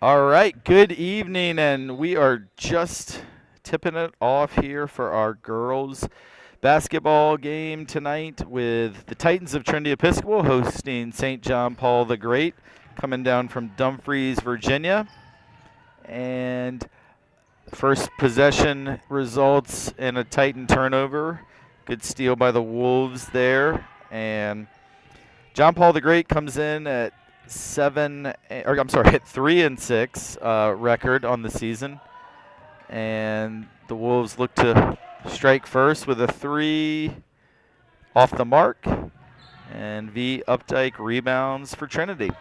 All right, good evening, and we are just tipping it off here for our girls basketball game tonight with the Titans of Trinity Episcopal hosting St. John Paul the Great, coming down from Dumfries, Virginia. And first possession results in a Titan turnover. Good steal by the Wolves there. And John Paul the Great comes in at at 3-6 record on the season, and the Wolves look to strike first with a 3 off the mark, and V. Updike rebounds for Trinity.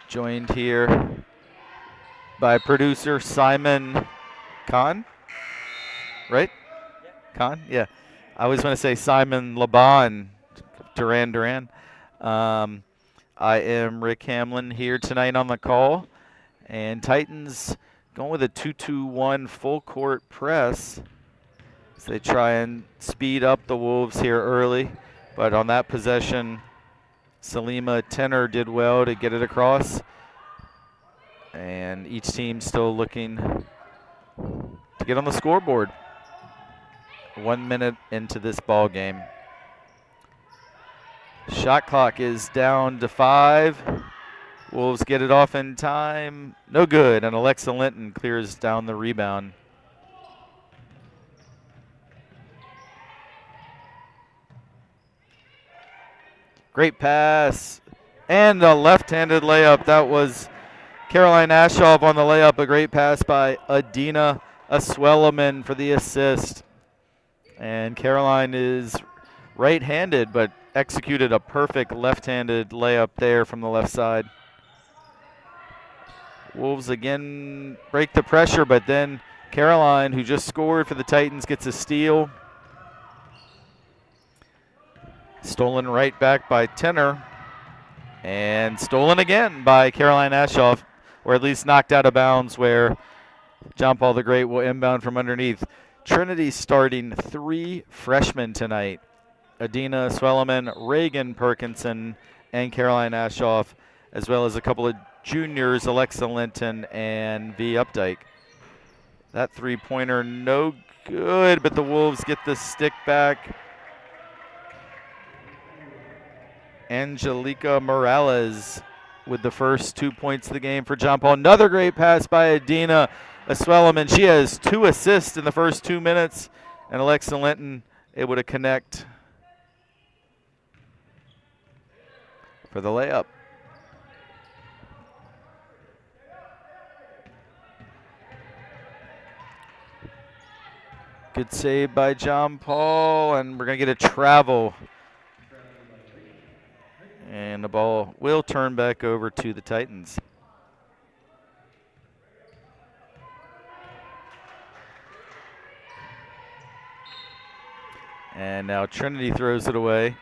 Joined here by producer Simon Kahn, right? Yeah. Kahn, yeah. I always want to say Simon Laban, Duran. I am Rick Hamlin here tonight on the call, and Titans going with a 2-2-1 full court press as they try and speed up the Wolves here early. But on that possession, Salima Tenner did well to get it across, and each team still looking to get on the scoreboard. 1 minute into this ball game. Shot clock is down to 5. Wolves get it off in time. No good, and Alexa Linton clears down the rebound. Great pass. And a left-handed layup. That was Caroline Ashoff on the layup. A great pass by Adina Aswelaman for the assist. And Caroline is right-handed, but executed a perfect left-handed layup there from the left side. Wolves again break the pressure, but then Caroline, who just scored for the Titans, gets a steal. Stolen right back by Tenner. And stolen again by Caroline Ashoff, or at least knocked out of bounds where John Paul the Great will inbound from underneath. Trinity starting 3 freshmen tonight. Adina Swelleman, Reagan Perkinson, and Caroline Ashoff, as well as a couple of juniors, Alexa Linton and V. Updike. That three-pointer no good, but the Wolves get the stick back. Angelica Morales with the first 2 points of the game for John Paul. Another great pass by Adina Swelleman. She has 2 assists in the first 2 minutes, and Alexa Linton able to connect for the layup. Good save by John Paul, and we're going to get a travel. And the ball will turn back over to the Titans. And now Trinity throws it away.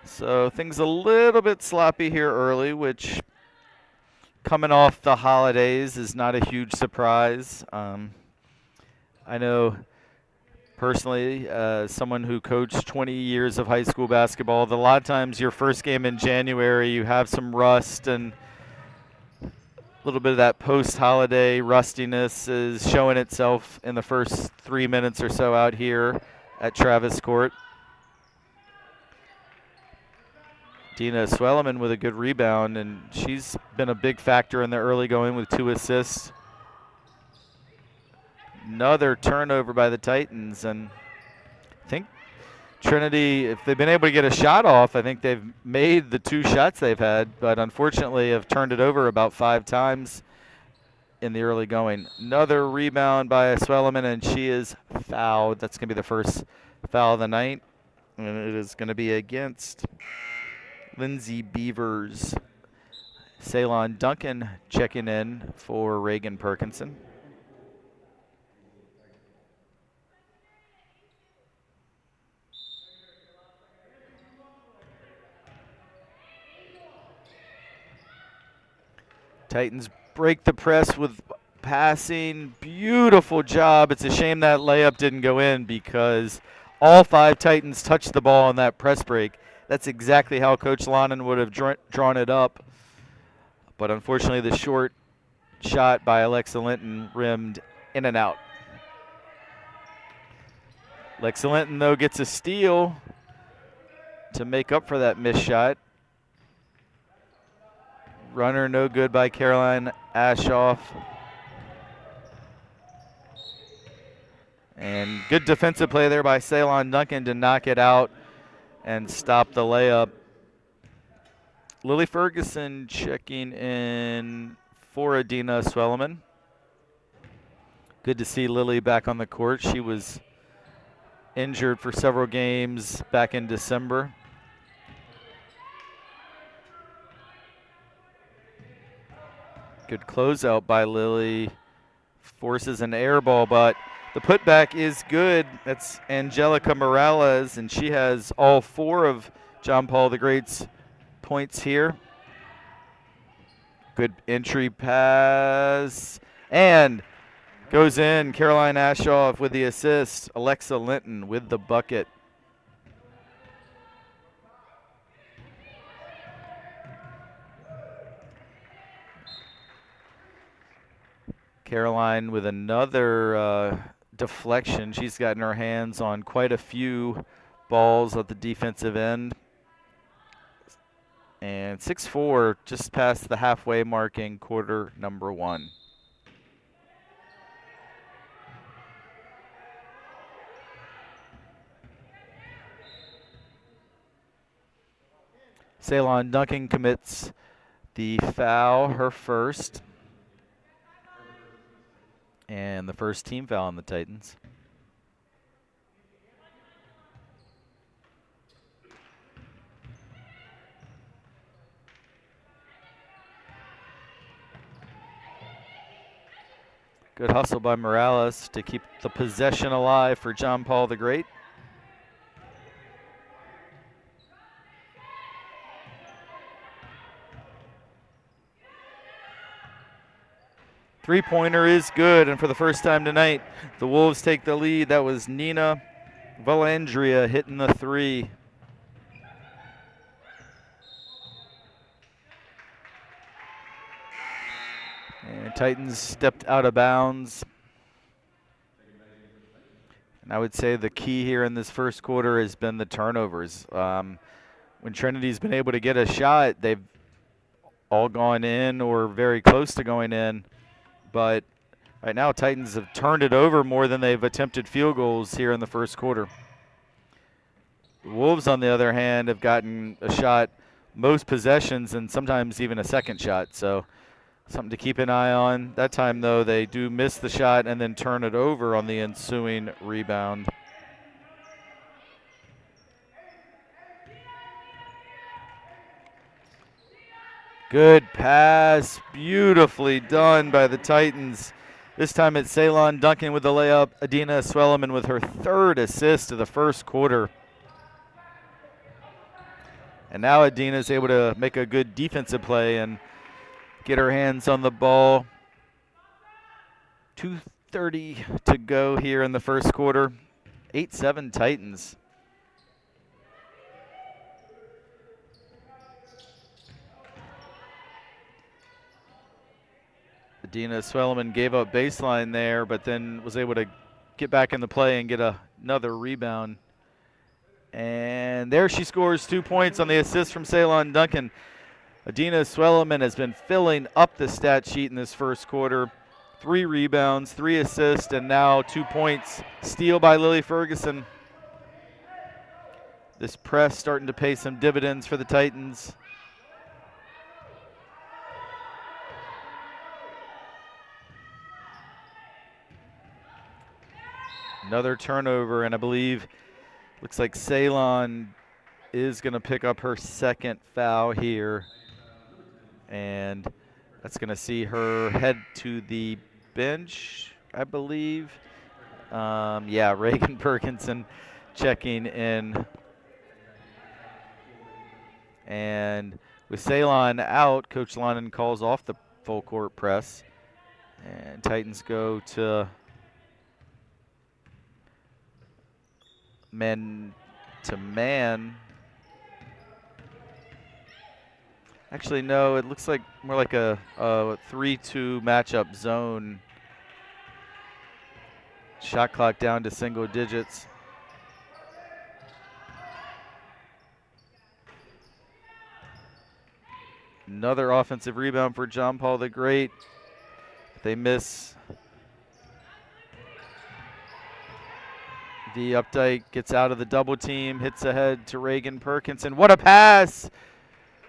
So things a little bit sloppy here early, which coming off the holidays is not a huge surprise. I know personally, someone who coached 20 years of high school basketball, that a lot of times your first game in January, you have some rust, and a little bit of that post-holiday rustiness is showing itself in the first 3 minutes or so out here at Travis Court. Dina Swelleman with a good rebound, and she's been a big factor in the early going with 2 assists. Another turnover by the Titans, and I think Trinity, if they've been able to get a shot off, I think they've made the 2 shots they've had, but unfortunately have turned it over about 5 times in the early going. Another rebound by Swelleman, and she is fouled. That's going to be the first foul of the night, and it is going to be against Lindsay Beavers. Ceylon Duncan checking in for Reagan Perkinson. Titans break the press with passing. Beautiful job. It's a shame that layup didn't go in because all 5 Titans touched the ball on that press break. That's exactly how Coach Lonan would have drawn it up. but unfortunately the short shot by Alexa Linton rimmed in and out. Alexa Linton, though, gets a steal to make up for that missed shot. Runner no good by Caroline Ashoff. And good defensive play there by Ceylon Duncan to knock it out and stop the layup. Lily Ferguson checking in for Adina Swelleman. Good to see Lily back on the court. She was injured for several games back in December. Good closeout by Lily. Forces an air ball, but the putback is good. That's Angelica Morales, and she has all 4 of John Paul the Great's points here. Good entry pass, and goes in. Caroline Ashoff with the assist. Alexa Linton with the bucket. Caroline with another deflection. She's gotten her hands on quite a few balls at the defensive end. And 6-4, just past the halfway mark in quarter number 1. Ceylon Duncan commits the foul, her first. And the first team foul on the Titans. Good hustle by Morales to keep the possession alive for John Paul the Great. Three-pointer is good, and for the first time tonight, the Wolves take the lead. That was Nina Valandria hitting the 3. And Titans stepped out of bounds. And I would say the key here in this first quarter has been the turnovers. When Trinity's been able to get a shot, they've all gone in or very close to going in. But right now, Titans have turned it over more than they've attempted field goals here in the first quarter. The Wolves, on the other hand, have gotten a shot most possessions and sometimes even a second shot. So something to keep an eye on. That time, though, they do miss the shot and then turn it over on the ensuing rebound. Good pass, beautifully done by the Titans. This time it's Ceylon Duncan with the layup. Adina Swelleman with her 3rd assist of the first quarter. And now Adina's able to make a good defensive play and get her hands on the ball. 2:30 to go here in the first quarter. 8-7 Titans. Adina Swelleman gave up baseline there, but then was able to get back in the play and get another rebound. And there she scores 2 points on the assist from Ceylon Duncan. Adina Swelleman has been filling up the stat sheet in this first quarter. 3 rebounds, 3 assists, and now 2 points. Steal by Lily Ferguson. This press starting to pay some dividends for the Titans. Another turnover, and I believe looks like Ceylon is going to pick up her 2nd foul here. And that's going to see her head to the bench, I believe. Yeah, Reagan Perkinson checking in. And with Ceylon out, Coach London calls off the full court press. And Titans go to man-to-man. Actually, no, it looks like more like a 3-2 matchup zone. Shot clock down to single digits. Another offensive rebound for John Paul the Great. They miss. V. Updike gets out of the double team, hits ahead to Reagan Perkinson. What a pass!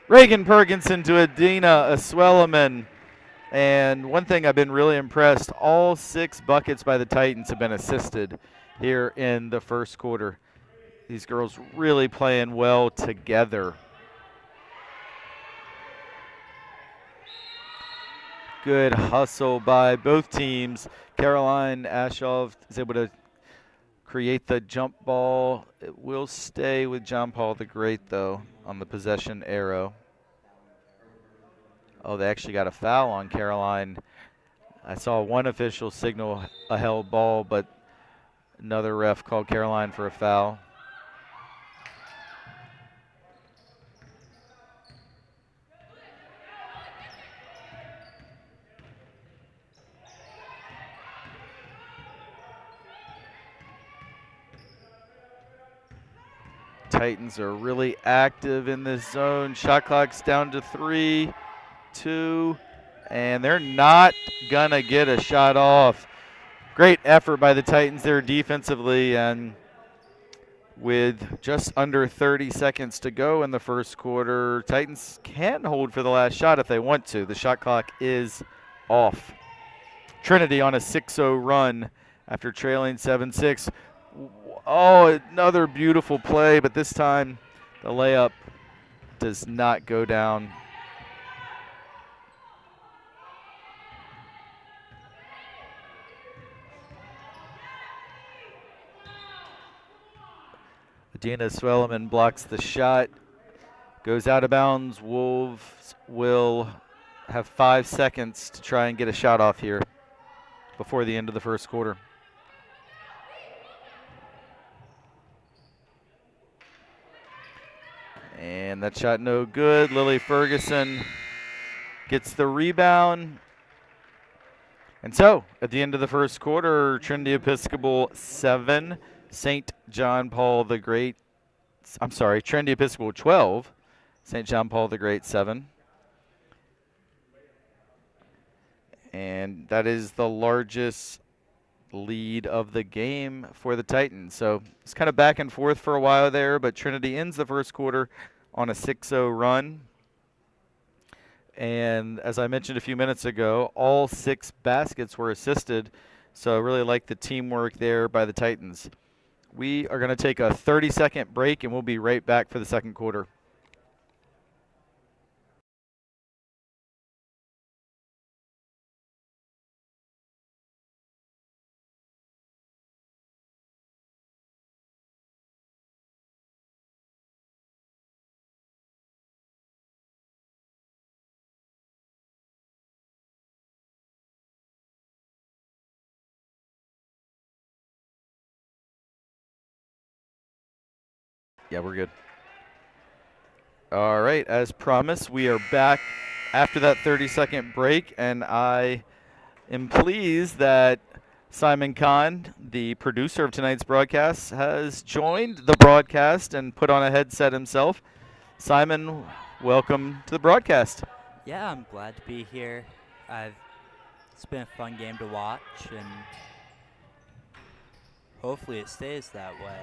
Reagan Perkinson to Adina Aswelliman. And one thing I've been really impressed, all 6 buckets by the Titans have been assisted here in the first quarter. These girls really playing well together. Good hustle by both teams. Caroline Ashoff is able to create the jump ball. It will stay with John Paul the Great, though, on the possession arrow. Oh, they actually got a foul on Caroline. I saw one official signal a held ball, but another ref called Caroline for a foul. Titans are really active in this zone. Shot clock's down to 3, 2, and they're not gonna get a shot off. Great effort by the Titans there defensively, and with just under 30 seconds to go in the first quarter, Titans can hold for the last shot if they want to. The shot clock is off. Trinity on a 6-0 run after trailing 7-6. Oh, another beautiful play, but this time the layup does not go down. Adina Swelliman blocks the shot, goes out of bounds. Wolves will have 5 seconds to try and get a shot off here before the end of the first quarter. And that shot no good. Lily Ferguson gets the rebound. And so, at the end of the first quarter, Trinity Episcopal 7, St. John Paul the Great. I'm sorry, Trinity Episcopal 12, St. John Paul the Great 7. And that is the largest lead of the game for the Titans. So it's kind of back and forth for a while there, but Trinity ends the first quarter on a 6-0 run. And as I mentioned a few minutes ago, all 6 baskets were assisted. So I really like the teamwork there by the Titans. We are going to take a 30-second break, and we'll be right back for the second quarter. Yeah, we're good. All right, as promised, we are back after that 30-second break, and I am pleased that Simon Kahn, the producer of tonight's broadcast, has joined the broadcast and put on a headset himself. Simon, welcome to the broadcast. Yeah, I'm glad to be here. It's been a fun game to watch, and hopefully it stays that way.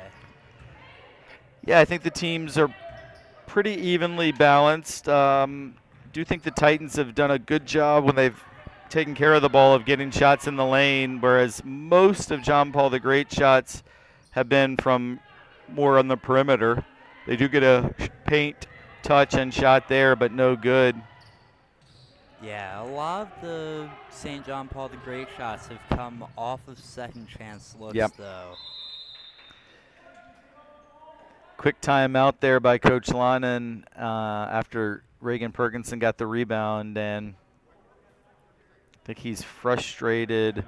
Yeah, I think the teams are pretty evenly balanced. Do think the Titans have done a good job when they've taken care of the ball of getting shots in the lane, whereas most of John Paul the Great shots have been from more on the perimeter. They do get a paint, touch, and shot there, but no good. Yeah, a lot of the St. John Paul the Great shots have come off of second chance looks, though. Quick timeout there by Coach Lannon after Reagan Perkinson got the rebound, and I think he's frustrated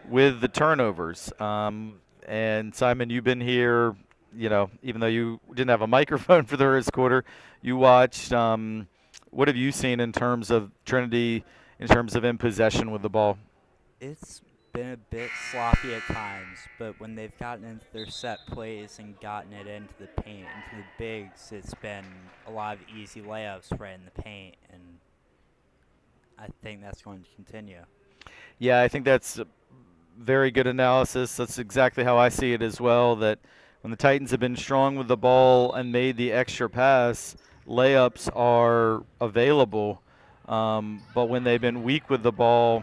with the turnovers. And Simon, you've been here, you know, even though you didn't have a microphone for the first quarter, you watched. what have you seen in terms of Trinity, in terms of in possession with the ball? It's been a bit sloppy at times, but when they've gotten into their set plays and gotten it into the paint, into the bigs, it's been a lot of easy layups right in the paint, and I think that's going to continue. Yeah, I think that's very good analysis. That's exactly how I see it as well, that when the Titans have been strong with the ball and made the extra pass, layups are available. But when they've been weak with the ball,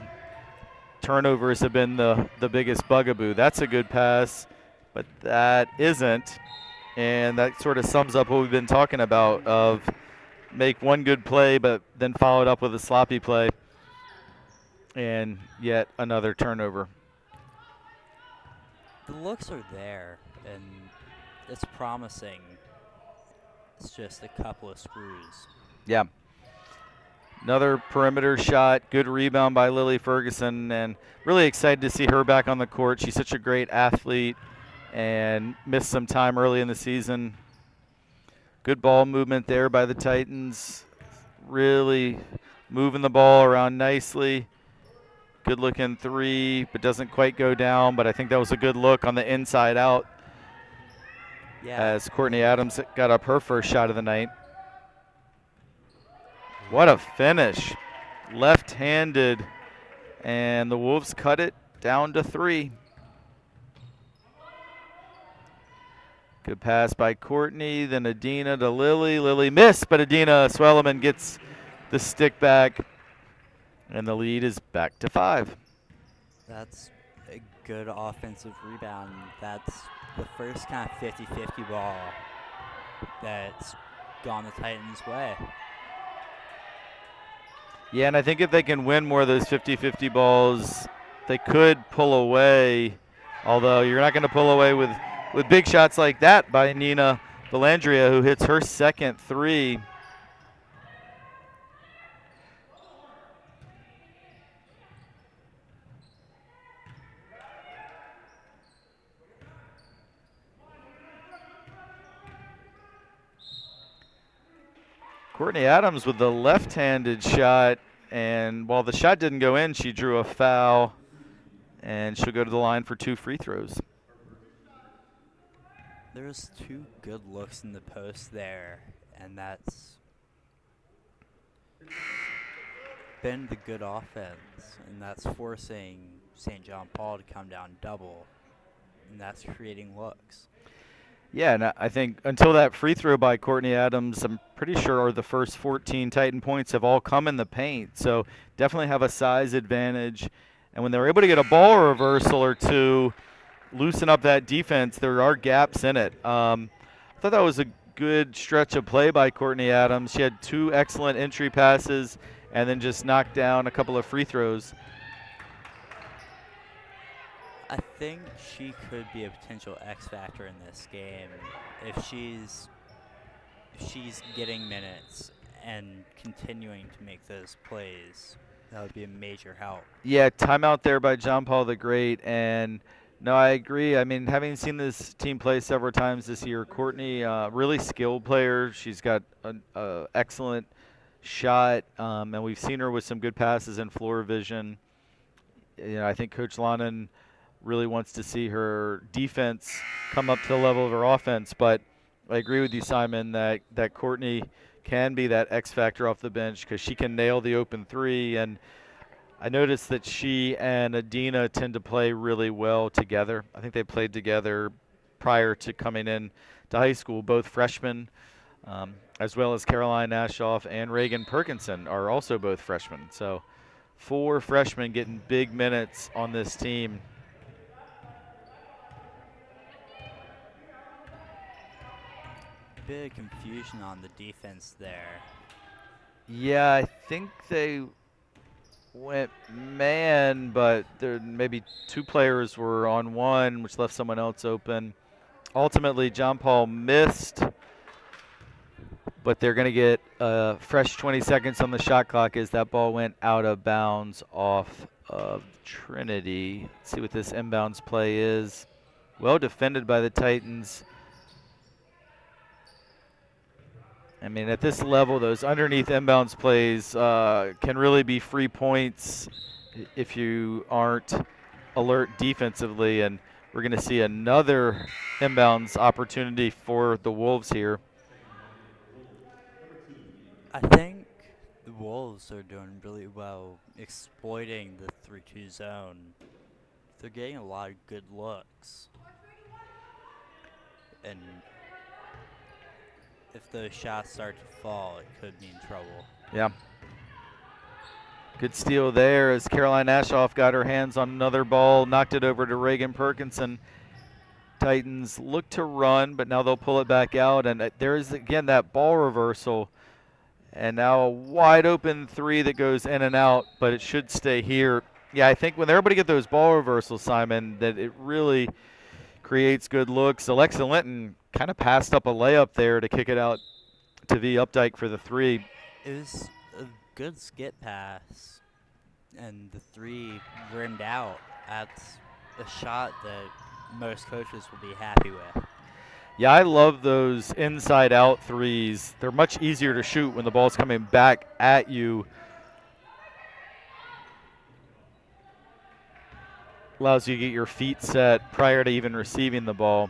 turnovers have been the biggest bugaboo. That's a good pass, but that isn't. And that sort of sums up what we've been talking about of make one good play, but then follow it up with a sloppy play. And yet another turnover. The looks are there, and it's promising. It's just a couple of screws. Yeah. Another perimeter shot. Good rebound by Lily Ferguson, and really excited to see her back on the court. She's such a great athlete and missed some time early in the season. Good ball movement there by the Titans. Really moving the ball around nicely. Good looking three, but doesn't quite go down. But I think that was a good look on the inside out as Courtney Adams got up her first shot of the night. What a finish. Left-handed, and the Wolves cut it down to 3. Good pass by Courtney, then Adina to Lily. Lily missed, but Adina Swelleman gets the stick back, and the lead is back to 5. That's a good offensive rebound. That's the first kind of 50-50 ball that's gone the Titans' way. Yeah, and I think if they can win more of those 50-50 balls, they could pull away, although you're not going to pull away with big shots like that by Nina Valandria, who hits her second 3. Courtney Adams with the left-handed shot, and while the shot didn't go in, she drew a foul, and she'll go to the line for 2 free throws. There's 2 good looks in the post there, and that's been the good offense, and that's forcing St. John Paul to come down double, and that's creating looks. Yeah, and I think until that free throw by Courtney Adams, I'm pretty sure the first 14 Titan points have all come in the paint. So definitely have a size advantage. And when they're able to get a ball reversal or two, loosen up that defense, there are gaps in it. I thought that was a good stretch of play by Courtney Adams. She had 2 excellent entry passes and then just knocked down a couple of free throws. I think she could be a potential X factor in this game if she's getting minutes and continuing to make those plays. That would be a major help. Yeah, timeout there by John Paul the Great, and no, I agree. I mean, having seen this team play several times this year, Courtney, really skilled player. She's got an excellent shot, and we've seen her with some good passes and floor vision. You know, I think Coach Lannon really wants to see her defense come up to the level of her offense. But I agree with you, Simon, that Courtney can be that X factor off the bench because she can nail the open 3. And I noticed that she and Adina tend to play really well together. I think they played together prior to coming in to high school. Both freshmen, as well as Caroline Ashoff and Reagan Perkinson are also both freshmen. So 4 freshmen getting big minutes on this team. Bit of confusion on the defense there. Yeah, I think they went man, but there maybe 2 players were on 1, which left someone else open. Ultimately, John Paul missed, but they're going to get a fresh 20 seconds on the shot clock as that ball went out of bounds off of Trinity. Let's see what this inbounds play is. Well defended by the Titans. I mean, at this level, those underneath inbounds plays can really be free points if you aren't alert defensively. And we're going to see another inbounds opportunity for the Wolves here. I think the Wolves are doing really well exploiting the 3-2 zone. They're getting a lot of good looks. And if those shots start to fall, it could mean trouble. Yeah. Good steal there as Caroline Ashoff got her hands on another ball, knocked it over to Reagan Perkinson. Titans look to run, but now they'll pull it back out. And there is, again, that ball reversal. And now a wide open three that goes in and out, but it should stay here. Yeah, I think when they're able to get those ball reversals, Simon, that it really creates good looks. Alexa Linton kind of passed up a layup there to kick it out to V. Updike for the three. It was a good skip pass, and the three rimmed out. That's a shot that most coaches will be happy with. Yeah, I love those inside-out threes. They're much easier to shoot when the ball's coming back at you. Allows you to get your feet set prior to even receiving the ball.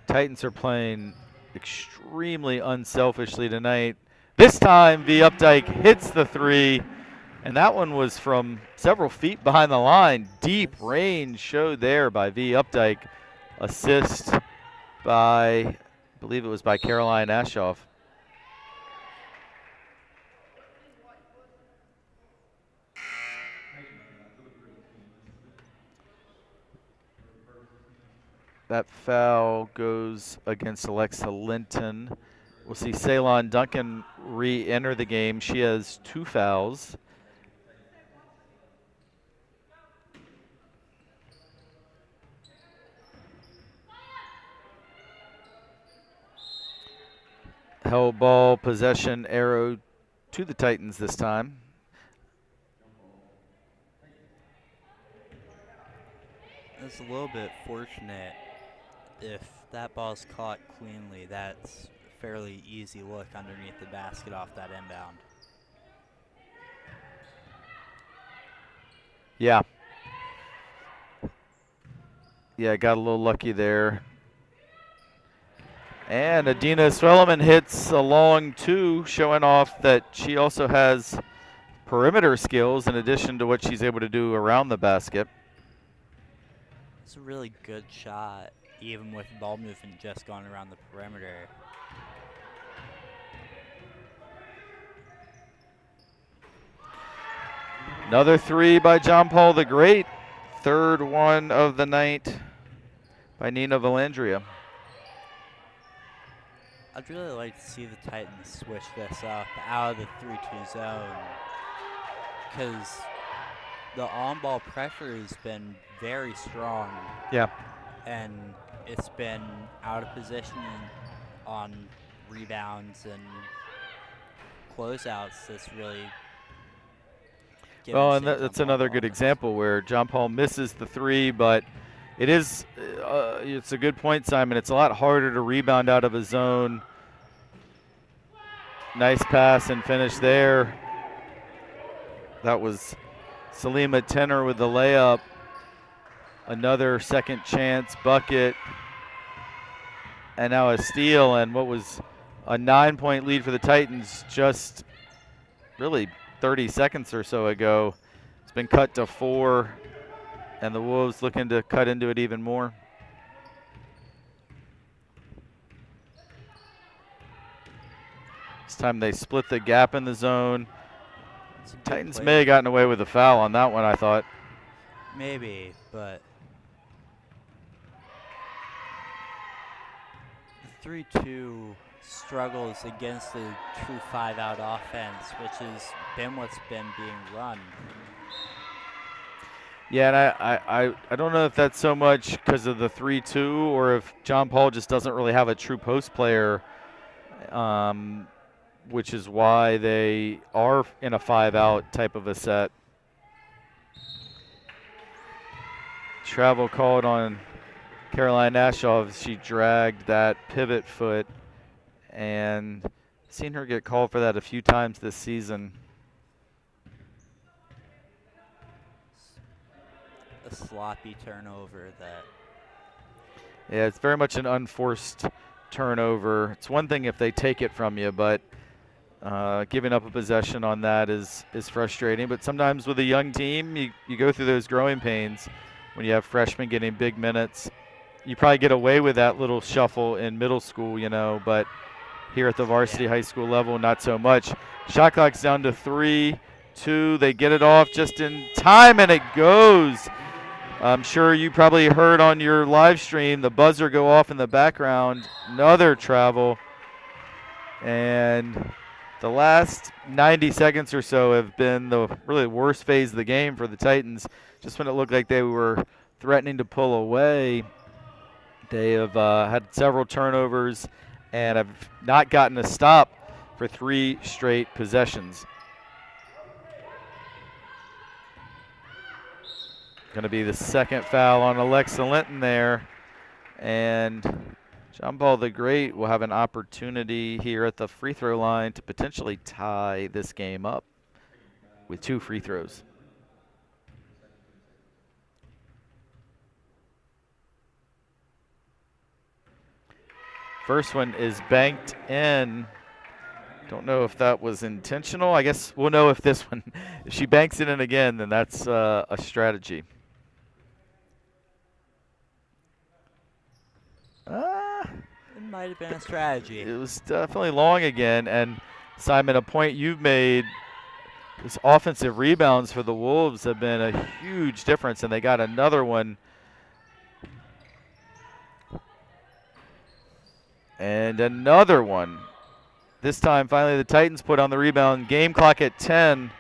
Titans are playing extremely unselfishly tonight. This time, V. Updike hits the three, and that one was from several feet behind the line. Deep range showed there by V. Updike. Assist by, I believe it was by Caroline Ashoff. That foul goes against Alexa Linton. We'll see Ceylon Duncan re-enter the game. She has 2 fouls. Held ball, possession, arrow to the Titans this time. It's a little bit fortunate if that ball's caught cleanly. That's a fairly easy look underneath the basket off that inbound. Yeah. Yeah, got a little lucky there. And Adina Swelleman hits a long 2, showing off that she also has perimeter skills in addition to what she's able to do around the basket. It's a really good shot, even with ball movement just going around the perimeter. Another 3 by John Paul the Great. Third one of the night by Nina Valandria. I'd really like to see the Titans switch this up out of the 3-2 zone, because the on-ball pressure has been very strong. Yeah. And it's been out of position on rebounds and closeouts that's really given Well, and St. that's John Paul another good problems. example where John Paul misses the 3, but it is it's a good point, Simon. It's a lot harder to rebound out of a zone. Nice pass and finish there. That was Salima Tenner with the layup. Another second chance bucket. And now a steal, and what was a 9-point lead for the Titans just really 30 seconds or so ago. It's been cut to 4, and the Wolves looking to cut into it even more. This time they split the gap in the zone. It's a good Titans play. may have gotten away with a foul on that one, I thought. Maybe, but the 3-2 struggles against the true 5-out offense, which has been what's been being run. Yeah, and I don't know if that's so much because of the 3-2 or if John Paul just doesn't really have a true post player, which is why they are in a 5-out type of a set. travel called on Caroline Ashoff. She dragged that pivot foot, and seen her get called for that a few times this season. A sloppy turnover that. Yeah, it's very much an unforced turnover. It's one thing if they take it from you, but giving up a possession on that is frustrating. But sometimes with a young team, you go through those growing pains when you have freshmen getting big minutes. You probably get away with that little shuffle in middle school, but here at the varsity high school level, not so much. Shot clock's down to 3-2. They get it off just in time, and it goes. I'm sure you probably heard on your live stream the buzzer go off in the background. Another travel. And the last 90 seconds or so have been the really worst phase of the game for the Titans. Just when it looked like they were threatening to pull away, they have had several turnovers and have not gotten a stop for 3 straight possessions. Going to be the second foul on Alexa Linton there. And John Paul the Great will have an opportunity here at the free throw line to potentially tie this game up with 2 free throws. First one is banked in. Don't know if that was intentional. I guess we'll know if this one, if she banks it in again, then that's a strategy. It might have been a strategy. It was definitely long again. And Simon, a point you've made, these offensive rebounds for the Wolves have been a huge difference, and they got another one. And another one. This time, finally, the Titans put on the rebound. Game clock at 10.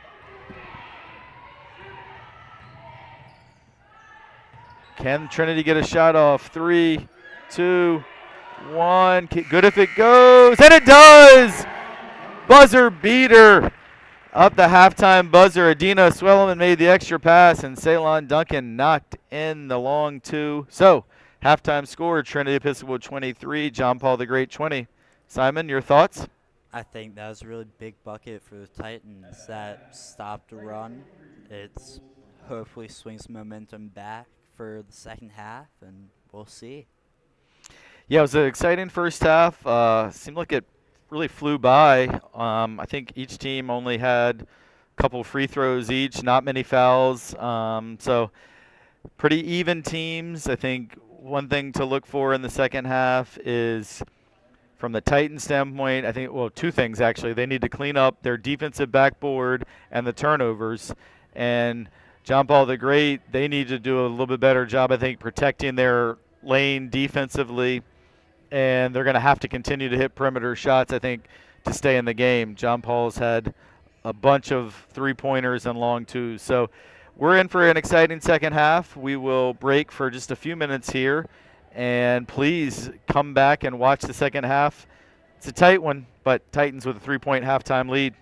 Can Trinity get a shot off? 3, 2, 1. Good if it goes, and it does! Buzzer beater. Up the halftime buzzer. Adina Swelleman made the extra pass, and Ceylon Duncan knocked in the long 2. So, halftime score, Trinity Episcopal 23, John Paul the Great 20. Simon, your thoughts? I think that was a really big bucket for the Titans that stopped the run. It's hopefully swings momentum back for the second half, and we'll see. Yeah, it was an exciting first half. Seemed like it really flew by. I think each team only had a couple free throws each, not many fouls. So pretty even teams. I think one thing to look for in the second half is, from the Titans standpoint, I think, well, 2 things actually. They need to clean up their defensive backboard and the turnovers. And John Paul the Great, they need to do a little bit better job, I think, protecting their lane defensively. And they're going to have to continue to hit perimeter shots, I think, to stay in the game. John Paul's had a bunch of 3-pointers and long 2s. So we're in for an exciting second half. We will break for just a few minutes here. And please come back and watch the second half. It's a tight one, but Titans with a 3-point halftime lead.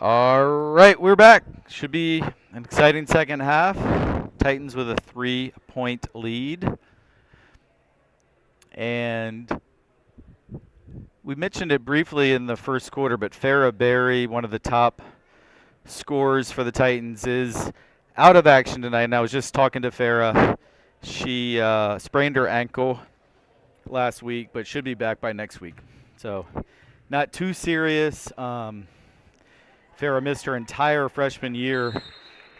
All right, we're back. Should be an exciting second half. Titans with a 3-point lead. And we mentioned it briefly in the first quarter, but Farrah Berry, one of the top scorers for the Titans, is out of action tonight. And I was just talking to Farrah. She sprained her ankle last week, but should be back by next week. So not too serious. Farrah missed her entire freshman year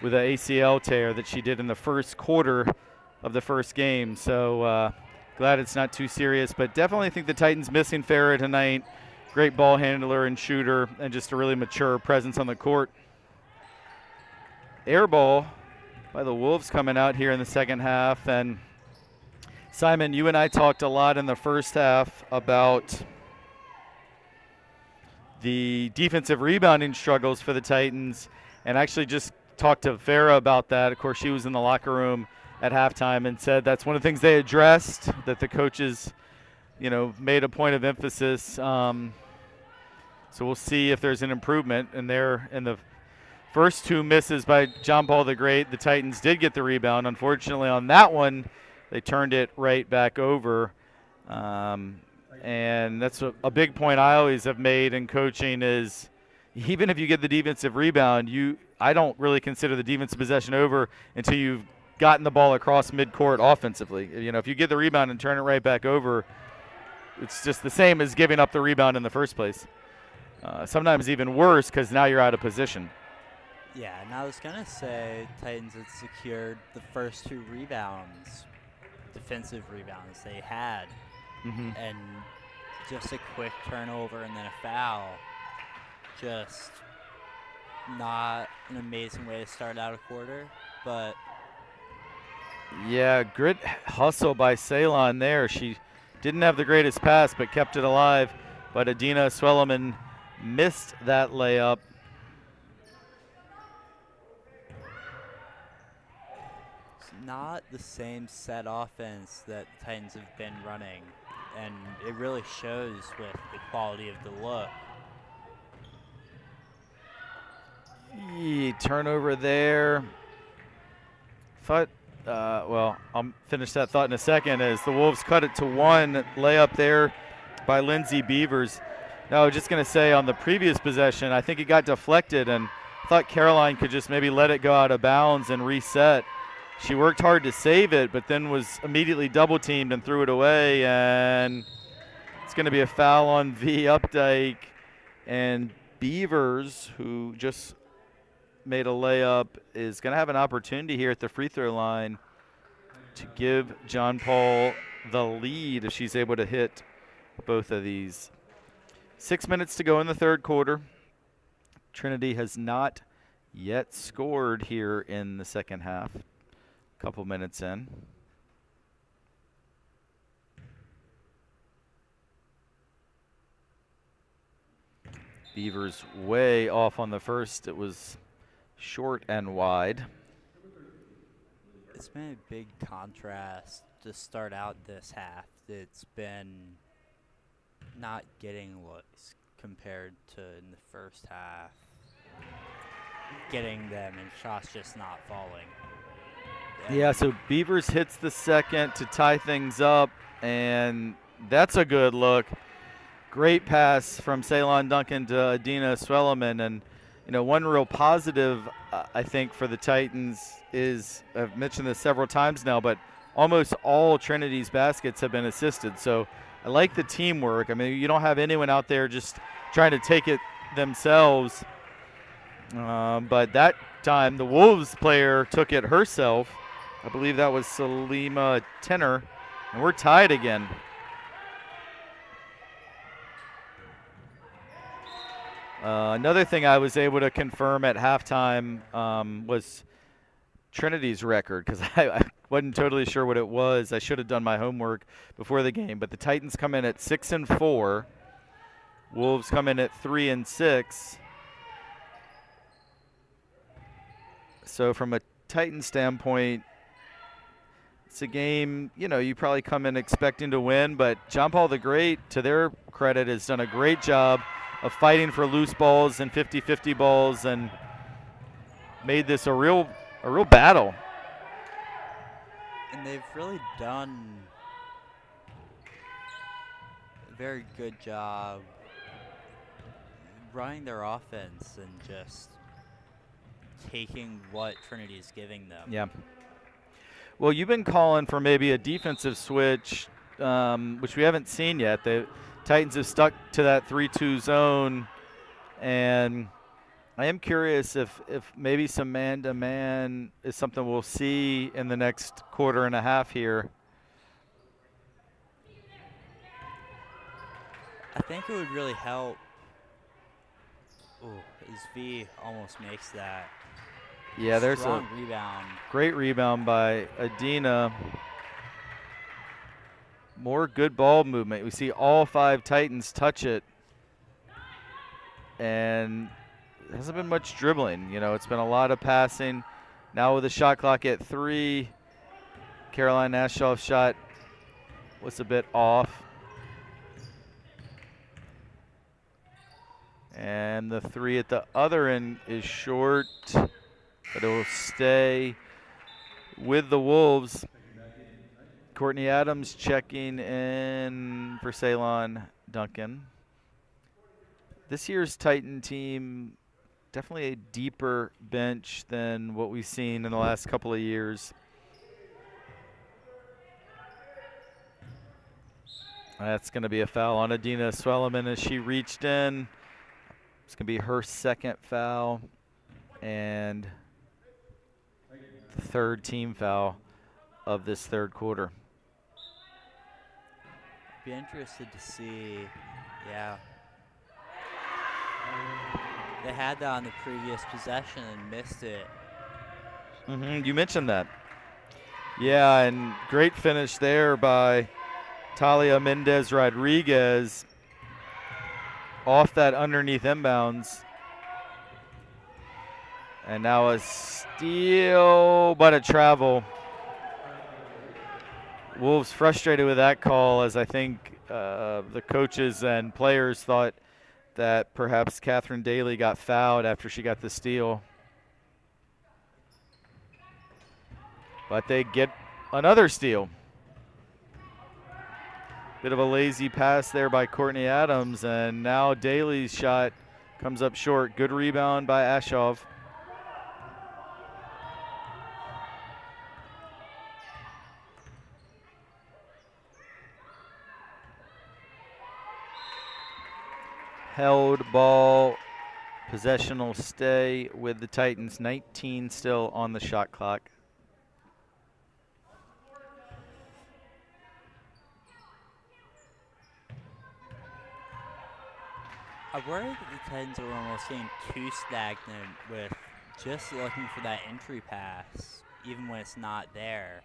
with an ACL tear that she did in the first quarter of the first game. So glad it's not too serious, but definitely think the Titans missing Farrah tonight. Great ball handler and shooter, and just a really mature presence on the court. Air ball by the Wolves coming out here in the second half. And Simon, you and I talked a lot in the first half about the defensive rebounding struggles for the Titans, and actually just talked to Farrah about that. Of course, she was in the locker room at halftime and said that's one of the things they addressed, that the coaches, made a point of emphasis. So we'll see if there's an improvement. And there, in the first two misses by John Paul the Great, the Titans did get the rebound. Unfortunately, on that one, they turned it right back over. And that's a big point I always have made in coaching is even if you get the defensive rebound, I don't really consider the defensive possession over until you've gotten the ball across midcourt offensively. If you get the rebound and turn it right back over, it's just the same as giving up the rebound in the first place. Sometimes even worse because now you're out of position. Yeah, and I was going to say Titans had secured the first two rebounds, defensive rebounds they had. Mm-hmm. And just a quick turnover and then a foul. Just not an amazing way to start out a quarter, but yeah, grit hustle by Ceylon there. She didn't have the greatest pass, but kept it alive. But Adina Swelleman missed that layup. It's not the same set offense that the Titans have been running, and it really shows with the quality of the look. Turnover there. I'll finish that thought in a second as the Wolves cut it to one. Layup there by Lindsay Beavers. Now, I was just going to say on the previous possession, I think it got deflected, and thought Caroline could just maybe let it go out of bounds and reset. She worked hard to save it, but then was immediately double-teamed and threw it away, and it's going to be a foul on V. Updike. And Beavers, who just made a layup, is going to have an opportunity here at the free throw line to give John Paul the lead if she's able to hit both of these. 6 minutes to go in the third quarter. Trinity has not yet scored here in the second half. Couple minutes in. Beavers way off on the first. It was short and wide. It's been a big contrast to start out this half. It's been not getting looks compared to in the first half. Getting them and shots just not falling. Yeah, so Beavers hits the second to tie things up, and that's a good look. Great pass from Ceylon Duncan to Adina Swelleman. And, one real positive, I think, for the Titans is, I've mentioned this several times now, but almost all Trinity's baskets have been assisted. So I like the teamwork. I mean, you don't have anyone out there just trying to take it themselves. But that time, the Wolves player took it herself. I believe that was Salima Tenner, and we're tied again. Another thing I was able to confirm at halftime was Trinity's record, because I wasn't totally sure what it was. I should have done my homework before the game, but the Titans come in at 6-4. Wolves come in at 3-6. So from a Titans standpoint, it's a game, you probably come in expecting to win, but John Paul the Great, to their credit, has done a great job of fighting for loose balls and 50-50 balls, and made this a real battle. And they've really done a very good job running their offense and just taking what Trinity is giving them. Yeah. Well, you've been calling for maybe a defensive switch, which we haven't seen yet. The Titans have stuck to that 3-2 zone, and I am curious if maybe some man-to-man is something we'll see in the next quarter and a half here. I think it would really help. Ooh, as V almost makes that. Yeah, there's strong a rebound. great rebound by Adina. More good ball movement. We see all 5 Titans touch it, and there hasn't been much dribbling. You know, it's been a lot of passing. Now with the shot clock at 3, Caroline Ashoff's shot was a bit off. And the 3 at the other end is short, but it will stay with the Wolves. Courtney Adams checking in for Ceylon Duncan. This year's Titan team, definitely a deeper bench than what we've seen in the last couple of years. That's going to be a foul on Adina Swelleman as she reached in. It's going to be her second foul and the 3rd team foul of this 3rd quarter. Be interested to see, yeah. They had that on the previous possession and missed it. You mentioned that. Yeah, and great finish there by Talia Mendez Rodriguez off that underneath inbounds. And now a steal, but a travel. Wolves frustrated with that call, as I think the coaches and players thought that perhaps Catherine Daly got fouled after she got the steal. But they get another steal. Bit of a lazy pass there by Courtney Adams, and now Daly's shot comes up short. Good rebound by Ashoff. Held ball, possession will stay with the Titans. 19 still on the shot clock. I worry that the Titans are almost getting too stagnant with just looking for that entry pass, even when it's not there.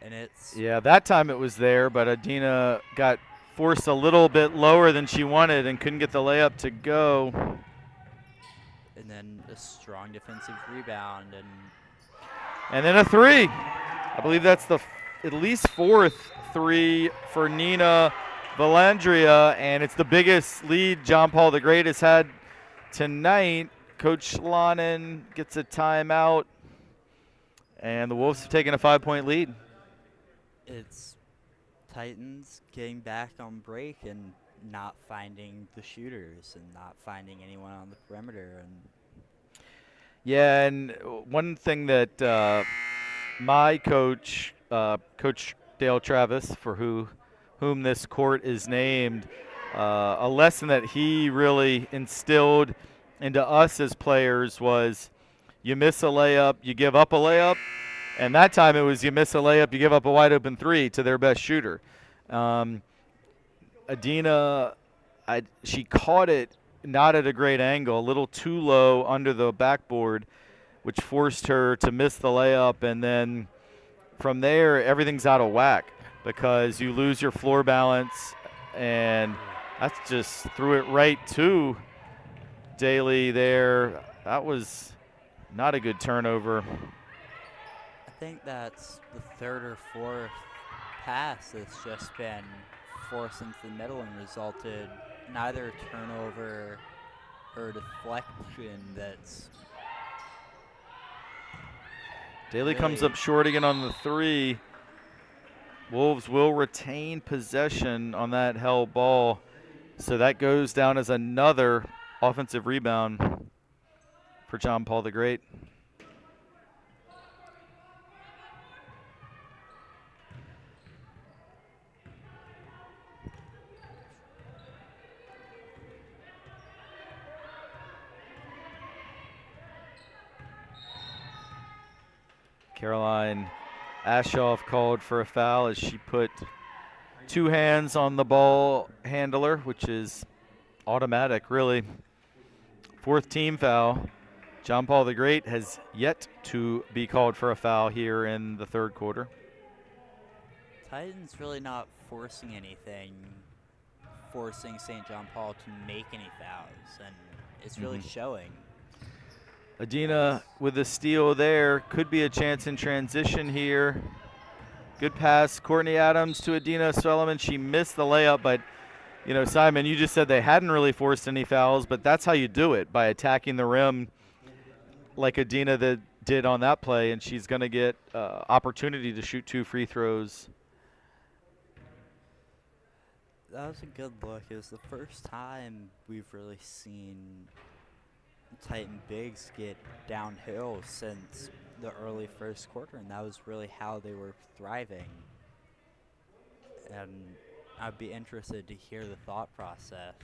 And it's... Yeah, that time it was there, but Adina got forced a little bit lower than she wanted and couldn't get the layup to go. And then a strong defensive rebound. And then a 3. I believe that's the at least 4th 3 for Nina Valandria, and it's the biggest lead John Paul the Great has had tonight. Coach Lannon gets a timeout, and the Wolves have taken a 5-point lead. It's Titans getting back on break and not finding the shooters and not finding anyone on the perimeter. And yeah, and one thing that my coach, Coach Dale Travis, for whom this court is named, a lesson that he really instilled into us as players was you miss a layup, you give up a layup. And that time it was you miss a layup, you give up a wide open 3 to their best shooter. Adina, she caught it not at a great angle, a little too low under the backboard, which forced her to miss the layup. And then from there, everything's out of whack because you lose your floor balance, and that's just threw it right to Daly there. That was not a good turnover. I think that's the 3rd or 4th pass that's just been forced into the middle and resulted neither turnover or deflection that's Daly comes really- up short again on the 3. Wolves will retain possession on that held ball. So that goes down as another offensive rebound for John Paul the Great. Caroline Ashoff called for a foul as she put 2 hands on the ball handler, which is automatic, really. 4th team foul. John Paul the Great has yet to be called for a foul here in the 3rd quarter. Titans really not forcing anything, forcing St. John Paul to make any fouls, and it's really showing. Adina with the steal there. Could be a chance in transition here. Good pass. Courtney Adams to Adina Solomon. She missed the layup, but, you know, Simon, you just said they hadn't really forced any fouls, but that's how you do it, by attacking the rim like Adina did on that play, and she's going to get opportunity to shoot 2 free throws. That was a good look. It was the first time we've really seen Titan bigs get downhill since the early 1st quarter, and that was really how they were thriving. And I'd be interested to hear the thought process.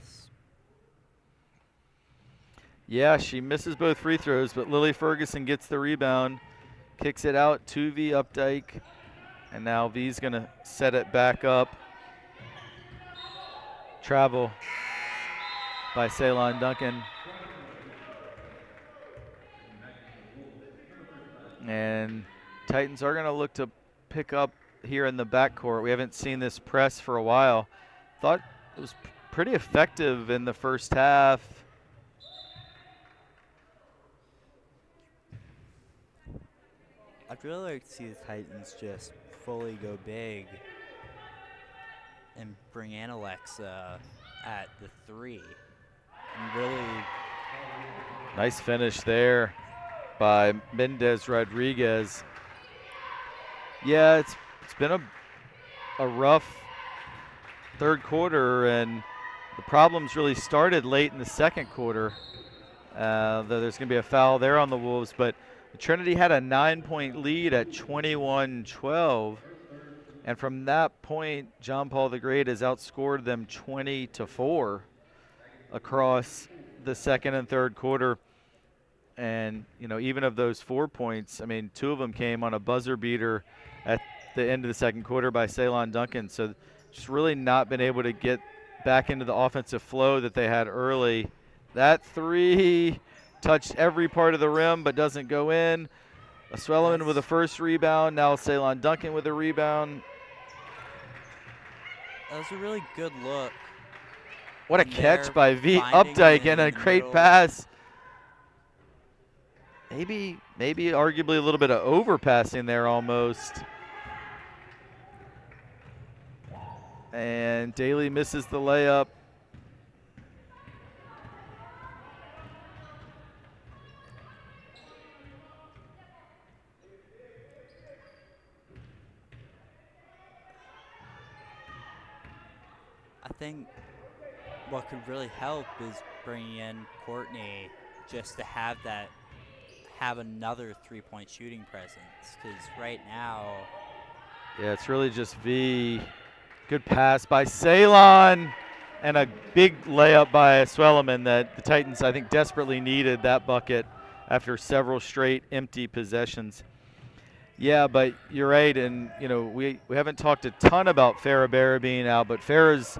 Yeah, she misses both free throws, but Lily Ferguson gets the rebound, kicks it out to V Updike, and now V's going to set it back up. Travel by Ceylon Duncan. And Titans are going to look to pick up here in the backcourt. We haven't seen this press for a while. Thought it was pretty effective in the 1st half. I'd really like to see the Titans just fully go big and bring in Alexa at the 3. And really, Nice finish there by Mendez Rodriguez. Yeah, it's been a rough 3rd quarter, and the problems really started late in the 2nd quarter. Though there's going to be a foul there on the Wolves, but Trinity had a 9-point lead at 21-12, and from that point, John Paul the Great has outscored them 20-4 across the 2nd and 3rd quarter. And, you know, even of those 4 points, I mean, 2 of them came on a buzzer beater at the end of the 2nd quarter by Ceylon Duncan. So just really not been able to get back into the offensive flow that they had early. That 3 touched every part of the rim but doesn't go in. Swellerman with the 1st rebound. Now Ceylon Duncan with a rebound. that was a really good look. What a And catch they're by V finding Updike it and a in the great middle. pass. Maybe arguably a little bit of overpassing there almost. And Daly misses the layup. I think what could really help is bringing in Courtney just to have another 3-point shooting presence, because right now, Yeah, it's really just V. Good pass by Ceylon and a big layup by Swellerman that the Titans, I think, desperately needed that bucket after several straight empty possessions. Yeah, but you're right, and you know we haven't talked a ton about Farrah Barra being out, but Farrah's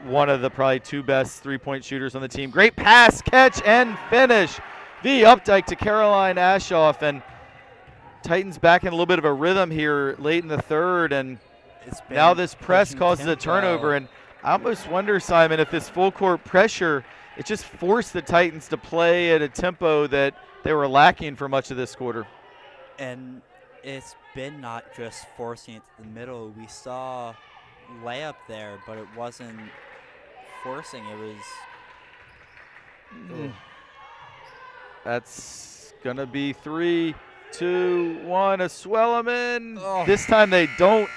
one of the probably 2 best 3-point shooters on the team. Great pass, catch, and finish. V Updike to Caroline Ashoff, and Titans back in a little bit of a rhythm here late in the 3rd, and it's been now this press pushing causes a tempo. turnover, and I almost wonder, Simon, if this full court pressure, it just forced the Titans to play at a tempo that they were lacking for much of this quarter. And it's been not just forcing it to the middle. We saw layup there, but it wasn't forcing. It was. Ugh. That's going to be 3, 2, 1. A Swellerman. Oh. This time they don't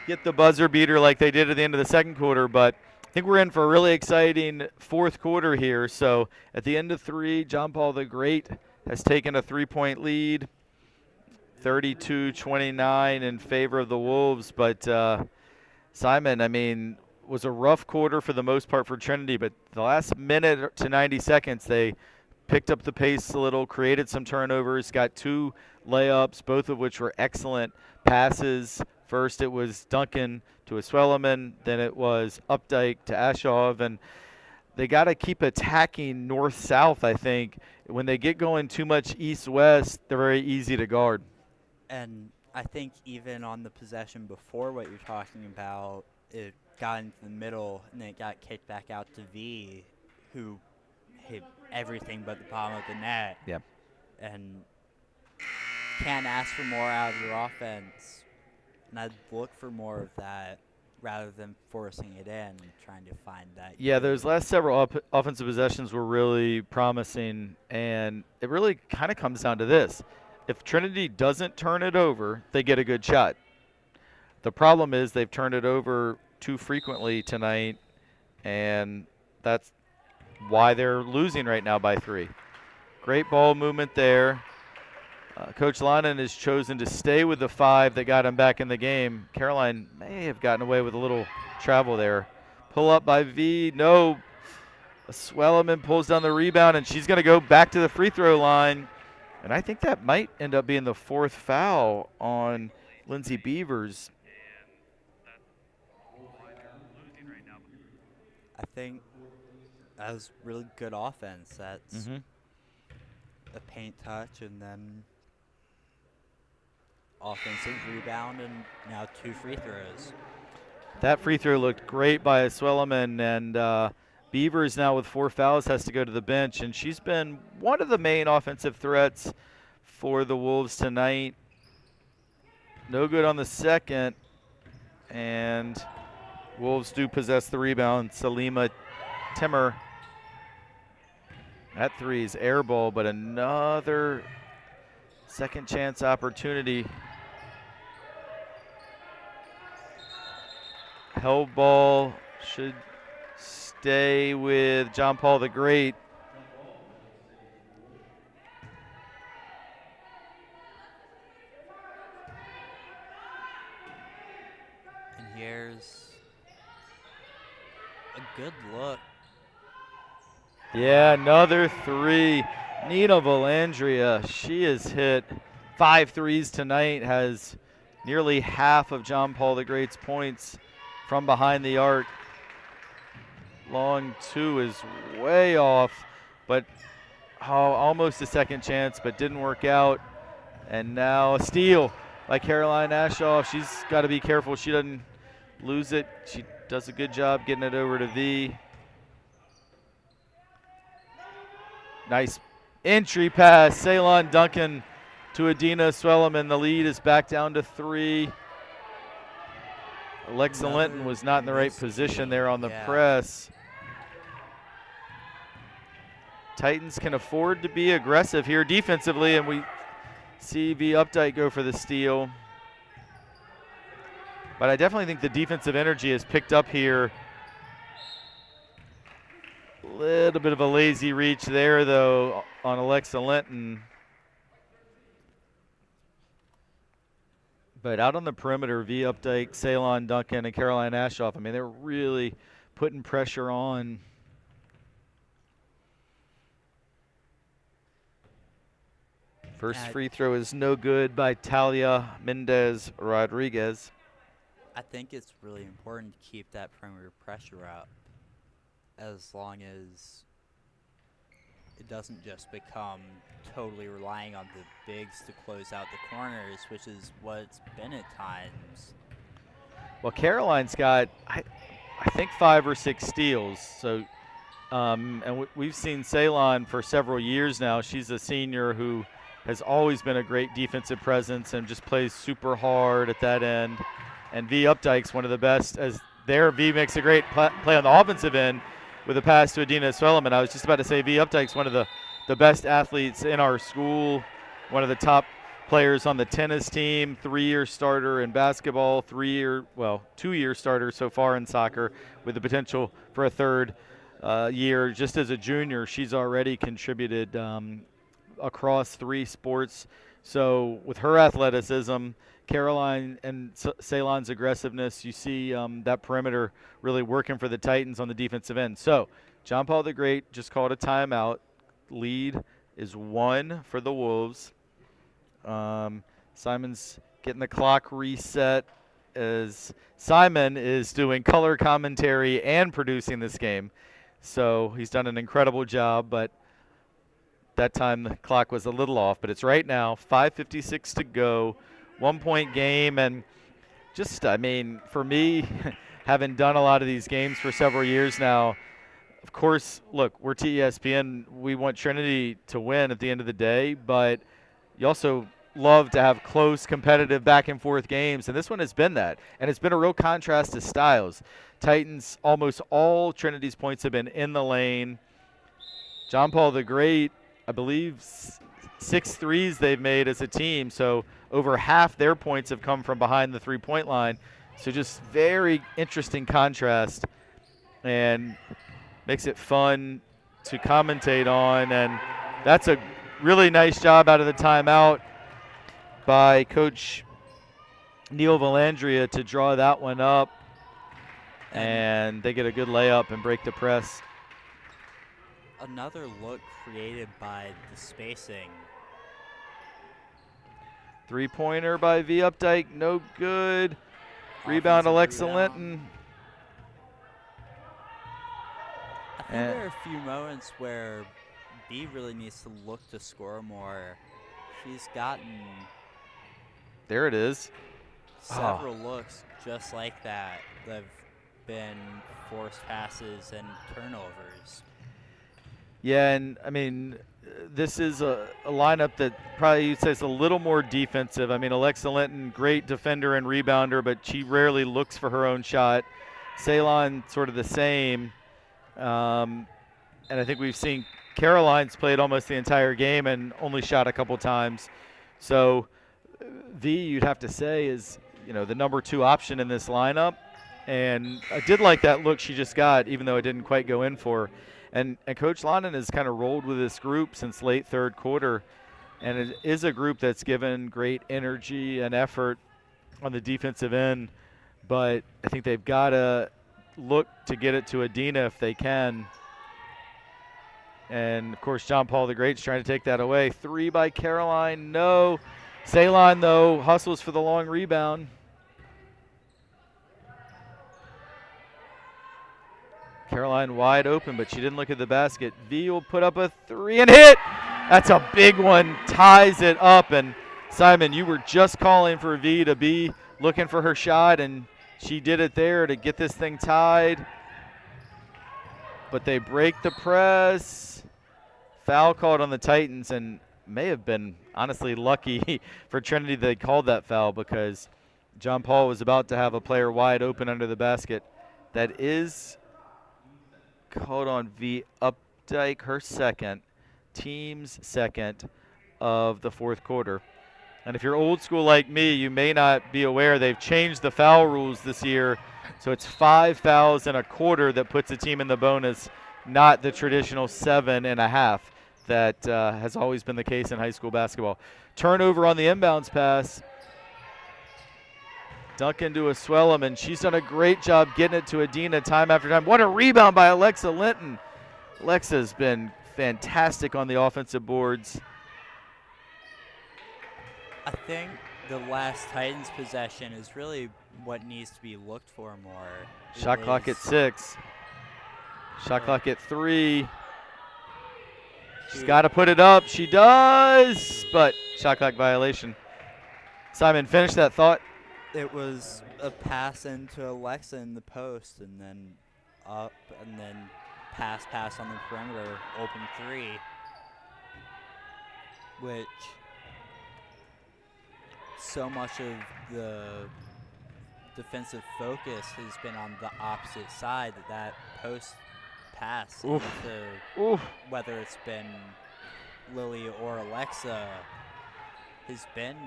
get the buzzer beater like they did at the end of the second quarter, but I think we're in for a really exciting fourth quarter here. So at the end of 3, John Paul the Great has taken a 3-point lead, 32-29 in favor of the Wolves. But Simon, I mean, was a rough quarter for the most part for Trinity, but the last minute to 90 seconds they picked up the pace a little, created some turnovers, got 2 layups, both of which were excellent passes. First it was Duncan to a Swellerman, then it was Updike to Ashov, and they got to keep attacking north-south, I think. When they get going too much east-west, they're very easy to guard. And I think even on the possession before what you're talking about, it got into the middle and then it got kicked back out to V, who hit everything but the bottom of the net. Yep. And can't ask for more out of your offense. And I'd look for more of that rather than forcing it in and trying to find that. Yeah, those last several offensive possessions were really promising, and it really kind of comes down to this. If Trinity doesn't turn it over, they get a good shot. The problem is they've turned it over too frequently tonight, and that's why they're losing right now by 3. Great ball movement there. Coach Lannon has chosen to stay with the 5 that got him back in the game. Caroline may have gotten away with a little travel there. Pull up by V. No. Swellerman pulls down the rebound, and she's going to go back to the free throw line. And I think that might end up being the 4th foul on Lindsay Beavers. I think that was really good offense. That's a paint touch and then offensive rebound and now 2 free throws. That free throw looked great by Swellerman, and Beavers now with 4 fouls has to go to the bench, and she's been one of the main offensive threats for the Wolves tonight. No good on the second, and Wolves do possess the rebound. Salima Timmer. That 3 is air ball, but another second chance opportunity. Held ball should stay with John Paul the Great. And here's a good look. Yeah, another 3. Nina Valandria, she has hit 5 threes tonight, has nearly half of John Paul the Great's points from behind the arc. Long 2 is way off, but almost a second chance, but didn't work out. And now a steal by Caroline Ashoff. She's got to be careful she doesn't lose it. She does a good job getting it over to V. Nice entry pass. Ceylon Duncan to Adina Swellerman. The lead is back down to 3. Alexa Linton was not in the right position there on the press. Titans can afford to be aggressive here defensively, and we see V Updike go for the steal. But I definitely think the defensive energy has picked up here. A little bit of a lazy reach there, though, on Alexa Linton. But out on the perimeter, V Updike, Ceylon Duncan, and Caroline Ashoff, I mean, they're really putting pressure on. First free throw is no good by Talia Mendez Rodriguez. I think it's really important to keep that perimeter pressure up as long as it doesn't just become totally relying on the bigs to close out the corners, which is what it's been at times. Well, Caroline's got, I think, 5 or 6 steals. So, and we've seen Ceylon for several years now. She's a senior who has always been a great defensive presence and just plays super hard at that end. And V Updike's one of the best as there V makes a great play on the offensive end with a pass to Adina Swellerman. I was just about to say V Updike's one of the best athletes in our school, one of the top players on the tennis team, 3-year starter in basketball, 2-year starter so far in soccer with the potential for a third year. Just as a junior, she's already contributed across 3 sports. So with her athleticism, Caroline and Ceylon's aggressiveness, you see that perimeter really working for the Titans on the defensive end. So John Paul the Great just called a timeout. Lead is 1 for the Wolves. Simon's getting the clock reset as Simon is doing color commentary and producing this game. So he's done an incredible job, but that time the clock was a little off. But it's right now, 5:56 to go, 1-point game. And just, I mean, for me, having done a lot of these games for several years now, of course, look, we're TESPN. We want Trinity to win at the end of the day, but you also love to have close, competitive, back-and-forth games, and this one has been that. And it's been a real contrast to styles. Titans, almost all Trinity's points have been in the lane. John Paul the Great, I believe 6 threes they've made as a team, so over half their points have come from behind the three-point line. So just very interesting contrast, and makes it fun to commentate on. And that's a really nice job out of the timeout by Coach Neil Valandria to draw that one up. And they get a good layup and break the press. Another look created by the spacing. Three-pointer by V Updike, no good. Rebound Alexa Linton. I think there are a few moments where B really needs to look to score more. She's gotten There it is. several looks just like that that have been forced passes and turnovers. Yeah, and I mean, this is a lineup that probably you'd say is a little more defensive. I mean, Alexa Linton, great defender and rebounder, but she rarely looks for her own shot. Ceylon, sort of the same. And I think we've seen Caroline's played almost the entire game and only shot a couple times. So V, you'd have to say, is the number 2 option in this lineup. And I did like that look she just got, even though it didn't quite go in for her. And Coach London has kind of rolled with this group since late third quarter, and it is a group that's given great energy and effort on the defensive end. But I think they've got to look to get it to Adina if they can. And, of course, John Paul the Great's trying to take that away. 3 by Caroline, no. Ceylon, though, hustles for the long rebound. Caroline wide open, but she didn't look at the basket. V will put up a 3 and hit. That's a big one. Ties it up. And, Simon, you were just calling for V to be looking for her shot, and she did it there to get this thing tied. But they break the press. Foul called on the Titans, and may have been honestly lucky for Trinity they called that foul, because John Paul was about to have a player wide open under the basket. That is called on V Updike, her second, team's second of the fourth quarter. And if you're old school like me, you may not be aware they've changed the foul rules this year. So it's 5 fouls in a quarter that puts a team in the bonus, not the traditional 7.5 that has always been the case in high school basketball. Turnover on the inbounds pass. Dunk into a Swellum, she's done a great job getting it to Adina time after time. What a rebound by Alexa Linton. Alexa's been fantastic on the offensive boards. I think the last Titans possession is really what needs to be looked for more. Shot clock at 6. Shot clock at 3. She's got to put it up. She does, but shot clock violation. Simon, finish that thought. It was a pass into Alexa in the post, and then up, and then pass on the perimeter, open 3, which so much of the defensive focus has been on the opposite side. That post pass Oof. into Oof. whether it's been Lily or Alexa has been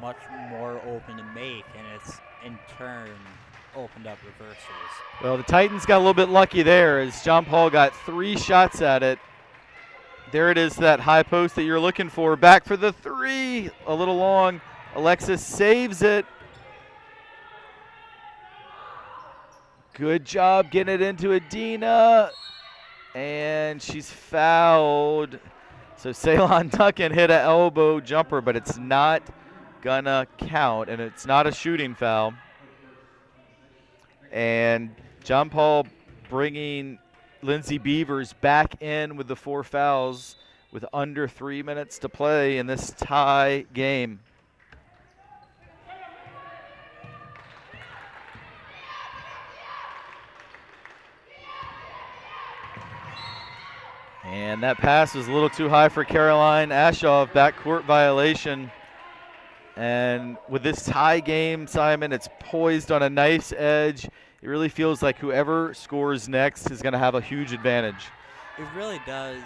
much more open to make, and it's in turn opened up reversals. Well, the Titans got a little bit lucky there as John Paul got 3 shots at it. There it is, that high post that you're looking for. Back for the 3, a little long. Alexis saves it. Good job getting it into Adina. And she's fouled. So Ceylon Duncan hit an elbow jumper, but it's not gonna count, and it's not a shooting foul. And John Paul bringing Lindsay Beavers back in with the 4 fouls with under 3 minutes to play in this tie game. And that pass was a little too high for Caroline Ashoff, backcourt violation. And with this tie game, Simon, it's poised on a nice edge. It really feels like whoever scores next is going to have a huge advantage. It really does.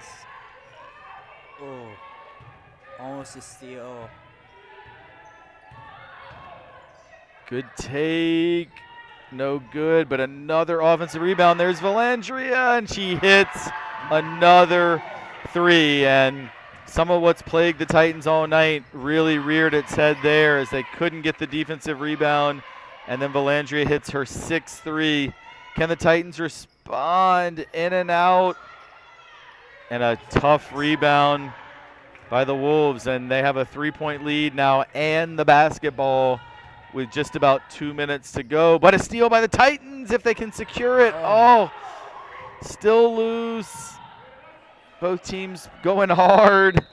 Oh, almost a steal. Good take. No good, but another offensive rebound. There's Valandria, and she hits another 3. And some of what's plagued the Titans all night really reared its head there as they couldn't get the defensive rebound. And then Valandria hits her 6th 3. Can the Titans respond? In and out. And a tough rebound by the Wolves. And they have a 3-point lead now and the basketball with just about 2 minutes to go. But a steal by the Titans if they can secure it. Oh, still loose. Both teams going hard.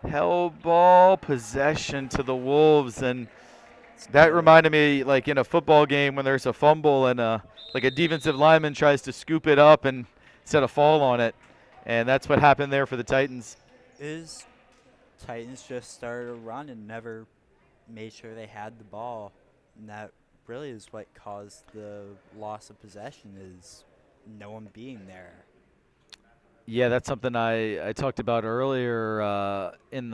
Held ball, possession to the Wolves. And that reminded me, like in a football game when there's a fumble and like a defensive lineman tries to scoop it up and instead of fall on it. And that's what happened there for the Titans. Titans just started a run and never made sure they had the ball. And that really is what caused the loss of possession, is no one being there. Yeah, that's something I talked about earlier early in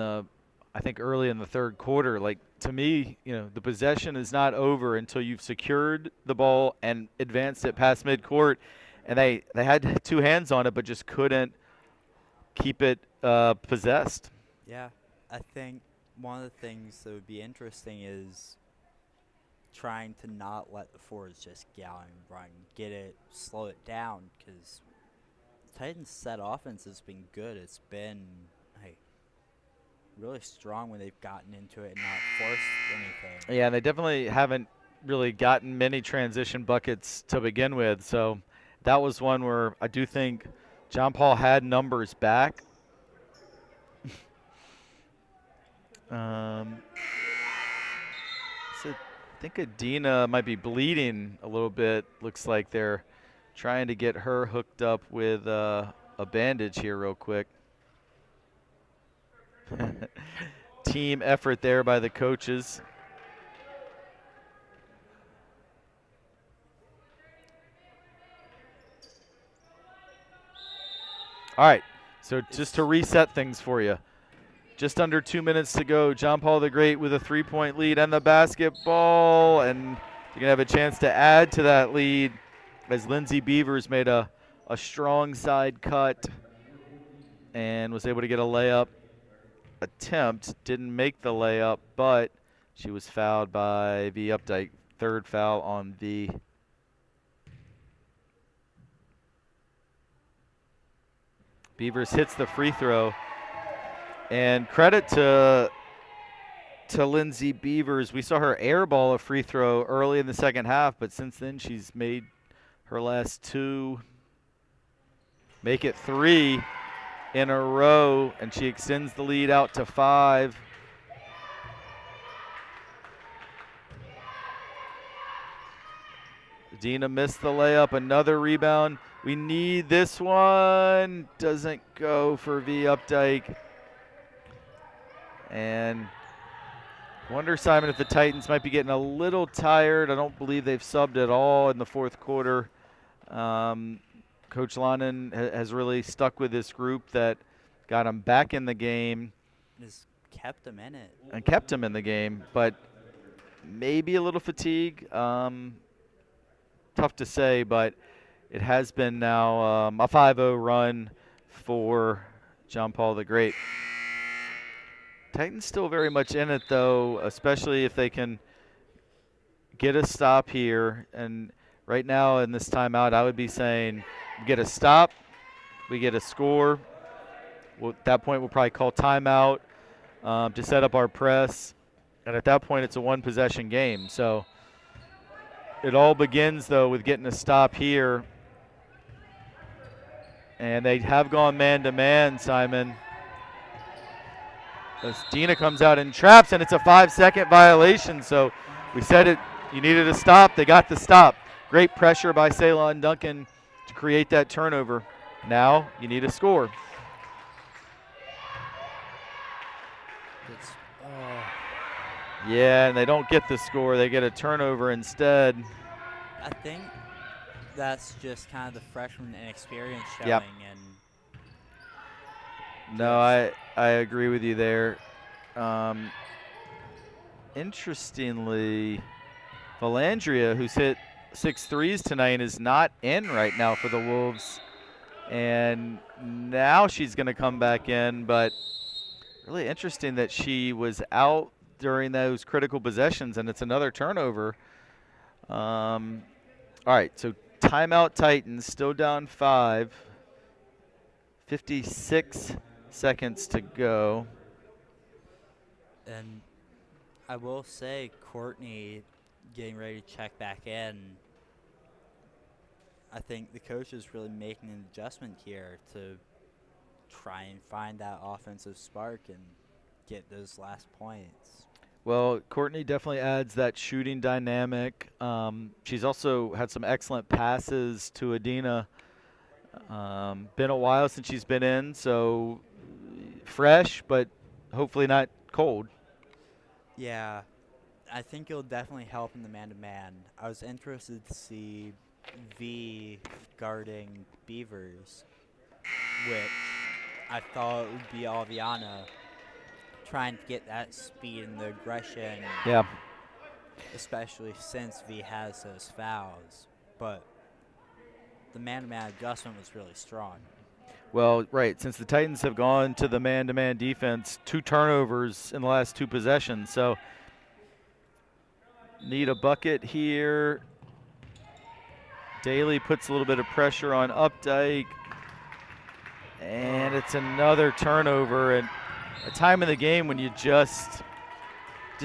the third quarter. Like, to me, the possession is not over until you've secured the ball and advanced it past midcourt. And they had 2 hands on it, but just couldn't keep it possessed. Yeah, I think one of the things that would be interesting is trying to not let the forwards just get out and run, slow it down, because Titans' set offense has been good. It's been really strong when they've gotten into it and not forced anything. Yeah, they definitely haven't really gotten many transition buckets to begin with. So that was one where I do think John Paul had numbers back. So I think Adina might be bleeding a little bit. Looks like they're trying to get her hooked up with a bandage here real quick. Team effort there by the coaches. All right, so just to reset things for you. Just under 2 minutes to go. John Paul the Great with a 3-point lead and the basketball. And you're going to have a chance to add to that lead as Lindsay Beavers made a strong side cut and was able to get a layup attempt. Didn't make the layup, but she was fouled by V. Updike. 3rd foul on V. Beavers hits the free throw. And credit to Lindsay Beavers. We saw her airball a free throw early in the second half, but since then she's made her last 2. Make it 3 in a row, and she extends the lead out to 5. Dina missed the layup. Another rebound. We need this one. Doesn't go for V. Updike. And Wonder, Simon, if the Titans might be getting a little tired. I don't believe they've subbed at all in the fourth quarter. Coach Lonan has really stuck with this group that got them back in the game. Just kept them in it. And kept them in the game, but maybe a little fatigue. Tough to say, but it has been now a 5-0 run for John Paul the Great. Titans still very much in it, though, especially if they can get a stop here. And right now in this timeout, I would be saying we get a stop, we get a score. At that point, we'll probably call timeout to set up our press. And at that point, it's a one-possession game. So it all begins, though, with getting a stop here. And they have gone man-to-man, Simon. As Dina comes out and traps, and it's a 5-second violation. So we said it, you needed a stop. They got the stop. Great pressure by Ceylon Duncan to create that turnover. Now you need a score. Yeah, and they don't get the score. They get a turnover instead. I think that's just kind of the freshman inexperience showing. Yep. And no, I agree with you there. Interestingly, Valandria, who's hit 6 threes tonight, is not in right now for the Wolves. And now she's going to come back in, but really interesting that she was out during those critical possessions, and it's another turnover. All right, so timeout Titans, still down 5. 56 seconds to go. And I will say, Courtney getting ready to check back in. I think the coach is really making an adjustment here to try and find that offensive spark and get those last points. Well, Courtney definitely adds that shooting dynamic. She's also had some excellent passes to Adina. Been a while since she's been in, so fresh, but hopefully not cold. Yeah, I think it'll definitely help in the man-to-man. I was interested to see V guarding Beavers, which I thought would be Aviana trying to get that speed and the aggression. Yeah. Especially since V has those fouls. But the man-to-man adjustment was really strong. Well, right, since the Titans have gone to the man-to-man defense, 2 turnovers in the last 2 possessions. So need a bucket here. Daly puts a little bit of pressure on Updike. And it's another turnover. And a time in the game when you just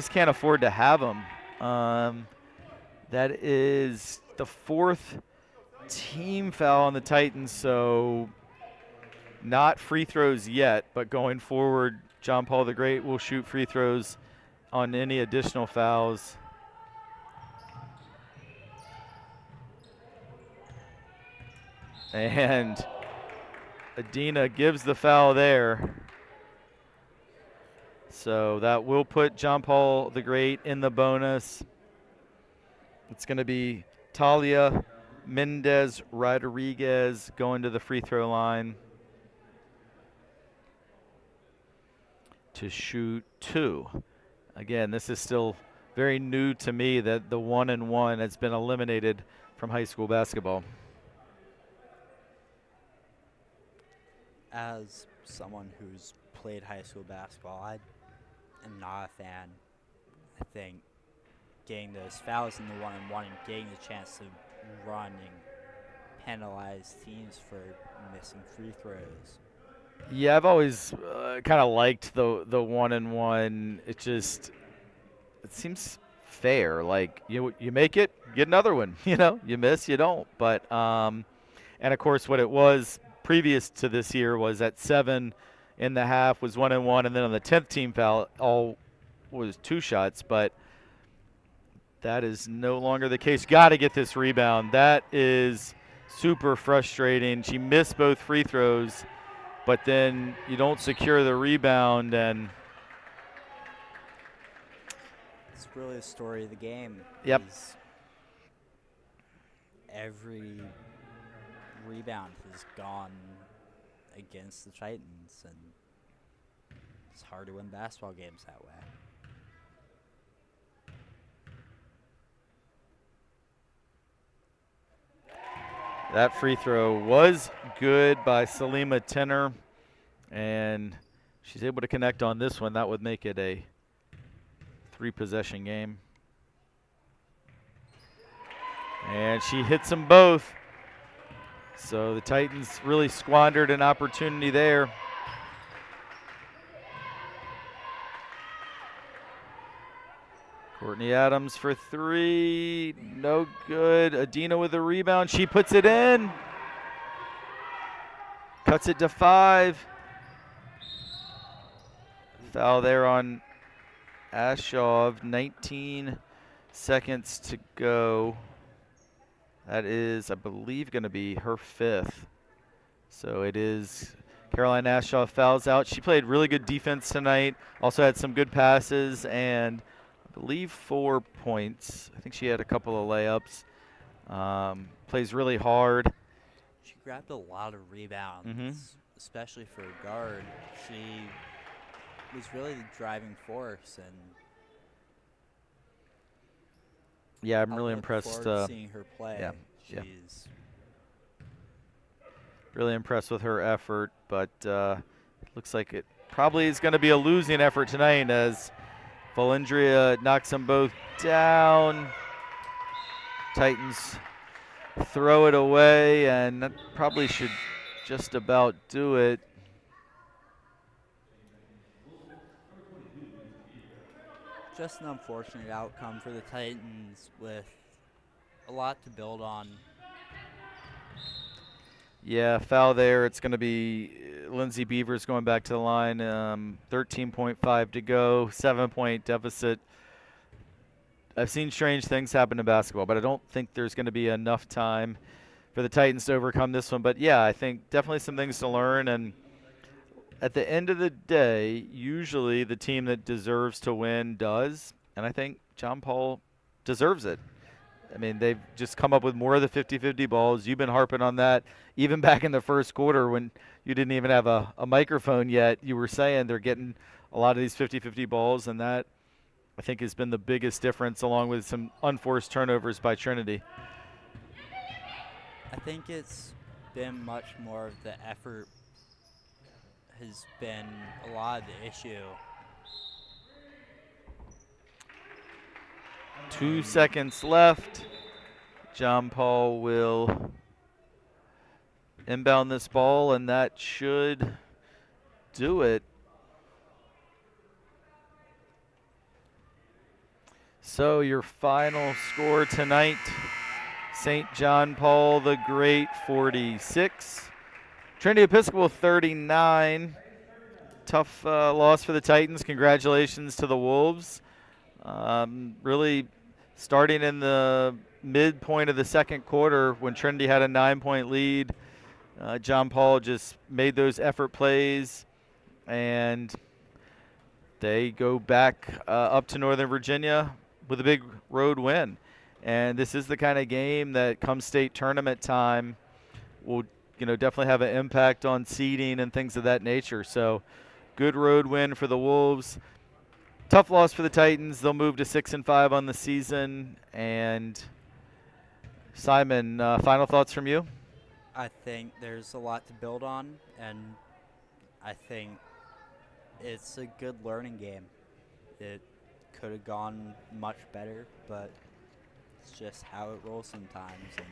can't afford to have them. That is the 4th team foul on the Titans, so not free throws yet, but going forward, John Paul the Great will shoot free throws on any additional fouls. And Adina gives the foul there. So that will put John Paul the Great in the bonus. It's going to be Talia Mendez Rodriguez going to the free throw line to shoot 2. Again, this is still very new to me that the 1-and-1 has been eliminated from high school basketball. As someone who's played high school basketball, I am not a fan. I think getting those fouls in the 1-on-1 and getting the chance to run and penalize teams for missing free throws. Yeah, I've always kind of liked the 1-and-1. It seems fair. Like you make it, get another one. You miss, you don't. But and of course, what it was previous to this year was at 7 in the half was 1-and-1, and then on the 10th team foul, all was 2 shots. But that is no longer the case. Got to get this rebound. That is super frustrating. She missed both free throws, but then you don't secure the rebound, and That's really the story of the game. Yep. Is every rebound has gone against the Titans, and it's hard to win basketball games that way. That free throw was good by Salima Tenner, and she's able to connect on this one. That would make it a 3-possession game. And she hits them both. So the Titans really squandered an opportunity there. Courtney Adams for 3. No good. Adina with a rebound. She puts it in. Cuts it to 5. Foul there on Ashov. 19 seconds to go. That is, I believe, going to be her 5th. So it is Caroline Ashov fouls out. She played really good defense tonight. Also had some good passes and I believe 4 points. I think she had a couple of layups. Plays really hard. She grabbed a lot of rebounds, especially for a guard. She was really the driving force, and yeah, I'm really impressed. Seeing her play. Yeah, She's really impressed with her effort, but looks like it probably is going to be a losing effort tonight as Valendria knocks them both down. Titans throw it away, and that probably should just about do it. just an unfortunate outcome for the Titans with a lot to build on. Yeah, foul there. It's going to be Lindsay Beavers going back to the line. 13.5 to go, 7-point deficit. I've seen strange things happen in basketball, but I don't think there's going to be enough time for the Titans to overcome this one. But, yeah, I think definitely some things to learn. And at the end of the day, usually the team that deserves to win does. And I think John Paul deserves it. I mean, they've just come up with more of the 50-50 balls. You've been harping on that even back in the first quarter when you didn't even have a microphone yet. You were saying they're getting a lot of these 50-50 balls, and that, I think, has been the biggest difference, along with some unforced turnovers by Trinity. I think it's been much more of the effort has been a lot of the issue. 2 seconds left. John Paul will inbound this ball, and that should do it. So your final score tonight, St. John Paul the Great 46, Trinity Episcopal 39. Tough loss for the Titans. Congratulations to the Wolves. Really starting in the midpoint of the second quarter when Trinity had a 9-point lead, John Paul just made those effort plays, and they go back up to Northern Virginia with a big road win. And this is the kind of game that come state tournament time will, definitely have an impact on seeding and things of that nature. So good road win for the Wolves. Tough loss for the Titans. They'll move to 6-5 on the season. And Simon, final thoughts from you? I think there's a lot to build on, and I think it's a good learning game. It could have gone much better, but it's just how it rolls sometimes, and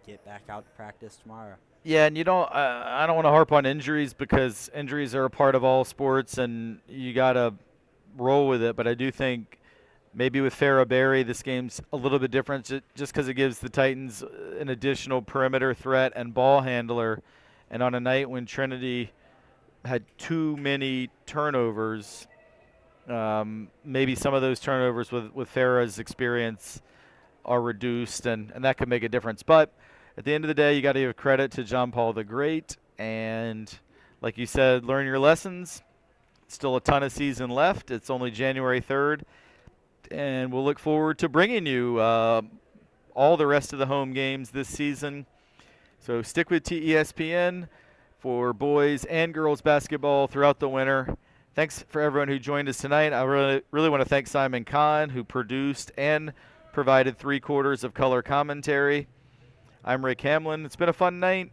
get back out to practice tomorrow. Yeah, and I don't want to harp on injuries because injuries are a part of all sports, and you got to roll with it. But I do think maybe with Farrah Berry, this game's a little bit different just because it gives the Titans an additional perimeter threat and ball handler. And on a night when Trinity had too many turnovers, maybe some of those turnovers with Farrah's experience are reduced, and that could make a difference. But at the end of the day, you got to give credit to John Paul the Great. And like you said, learn your lessons. Still a ton of season left. It's only January 3rd. and we'll look forward to bringing you all the rest of the home games this season. So stick with TESPN for boys and girls basketball throughout the winter. Thanks for everyone who joined us tonight. I really want to thank Simon Kahn, who produced and provided 3/4 of color commentary. I'm Rick Hamlin. It's been a fun night.